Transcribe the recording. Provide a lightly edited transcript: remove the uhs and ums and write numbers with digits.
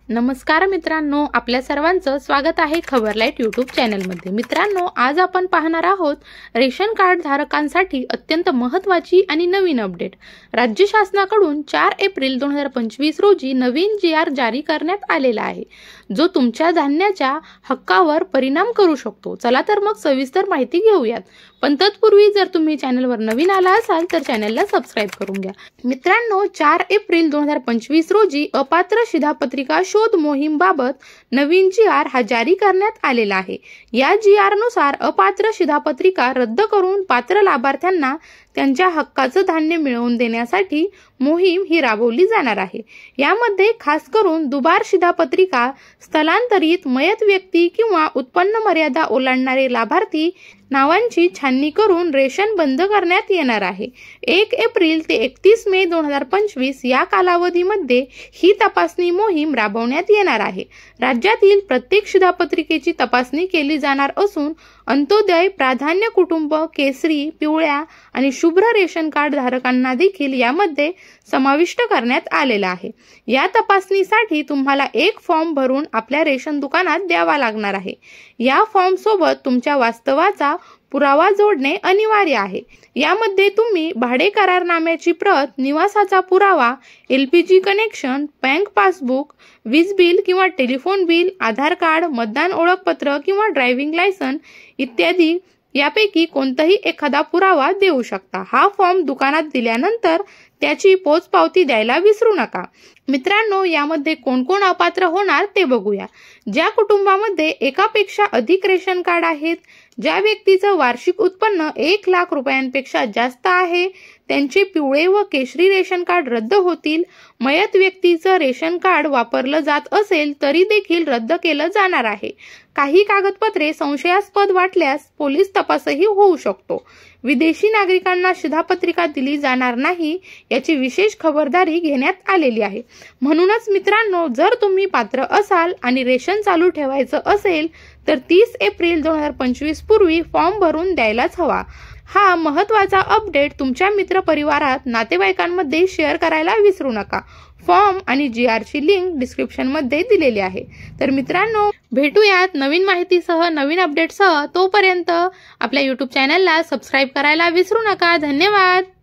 नमस्कार मित्रांनो, आपल्या सर्वांचं स्वागत आहे खबरलाईट यूट्यूब चॅनलमध्ये। मित्रांनो, आज आपण पाहणार आहोत रेशन कार्ड धारकांसाठी अत्यंत महत्त्वाची आणि नवीन अपडेट। राज्य शासनाकडून 4 एप्रिल 2025 रोजी नवीन GR जारी करण्यात आलेला आहे, जो तुमच्या धान्याच्या हक्कावर परिणाम करू शकतो। चला तर मग सविस्तर माहिती घेऊयात, पण तत्पूर्वी जर तुम्ही चॅनलवर नवीन आला असाल तर चॅनलला सबस्क्राइब करून घ्या। मित्रांनो, 4 एप्रिल 2025 रोजी अपात्र शिधापत्रिका शोध मोहीम बाबत नवीन GR हा जारी करण्यात आलेला आहे। या GR नुसार अपात्र शिधापत्रिका रद्द करून पात्र लाभार्थ्यांना त्यांच्या हक्काचं धान्य मिळवून देण्यासाठी मोहीम ही राबवली जाणार आहे। यामध्ये खास करून दुबार शिधापत्रिका, स्थलांतरित, मयत व्यक्ती किंवा उत्पन्न मर्यादा ओलांडणारे लाभार्थी नावांची छाननी करून रेशन बंद करण्यात येणार आहे। 1 एप्रिल ते 31 मे 2025 या कालावधीमध्ये ही तपासणी मोहीम राबवण्यात येणार आहे। राज्यातील प्रत्येक शिधापत्रिकेची तपासणी केली जाणार असून अंत्योदय, प्राधान्य कुटुंब, केसरी, पिवळ्या आणि शुभ्र रेशन कार्ड धारकांना देखील यामध्ये समाविष्ट करण्यात आलेला आहे। या तपासणीसाठी तुम्हाला एक फॉर्म भरून आपल्या रेशन दुकानात द्यावा लागणार आहे। या फॉर्म सोबत तुमच्या वास्तवाचा पुरावा जोडणे अनिवार्य आहे। यामध्ये तुम्ही भाडे करारनाम्याची प्रत, निवासाचा पुरावा, LPG कनेक्शन, बँक पासबुक, वीज बिल किंवा टेलिफोन बिल, आधार कार्ड, मतदान ओळखपत्र किंवा ड्रायव्हिंग लायसन्स इत्यादी यापैकी कोणताही एखादा पुरावा देऊ शकता। हा फॉर्म दुकानात दिल्यानंतर त्याची पोचपावती द्यायला विसरू नका। मित्रांनो, यामध्ये कोण कोण अपात्र होणार ते बघूया। ज्या कुटुंबामध्ये एकापेक्षा अधिक रेशन कार्ड आहेत, ज्या व्यक्तीचं वार्षिक उत्पन्न 1 लाख रुपयांपेक्षा जास्त आहे, त्यांचे पिवळे व केशरी रेशन कार्ड रद्द होतील। मयत व्यक्तीचं रेशन कार्ड वापरलं जात असेल तरी देखील रद्द केलं जाणार आहे। काही कागदपत्रे संशयास्पद वाटल्यास पोलीस तपासही होऊ शकतो। विदेशी नागरिकांना शिधापत्रिका दिली जाणार नाही याची विशेष खबरदारी घेण्यात आलेली आहे। म्हणूनच मित्रांनो, जर तुम्ही पात्र असाल आणि रेशन चालू ठेवायचं असेल तर 30 एप्रिल 2025 पूर्वी फॉर्म भरून द्यायलाच हवा। हा महत्त्वाचा अपडेट तुमच्या मित्रपरिवारात, नातेवाईकांमध्ये शेअर करायला विसरू नका। फॉर्म आणि GR ची लिंक डिस्क्रिप्शन मध्ये दिलेली आहे। तर मित्रांनो, भेटूयात नवीन माहितीसह, नवीन अपडेटसह। तोपर्यंत आपल्या YouTube चॅनलला सबस्क्राइब करायला विसरू नका। धन्यवाद।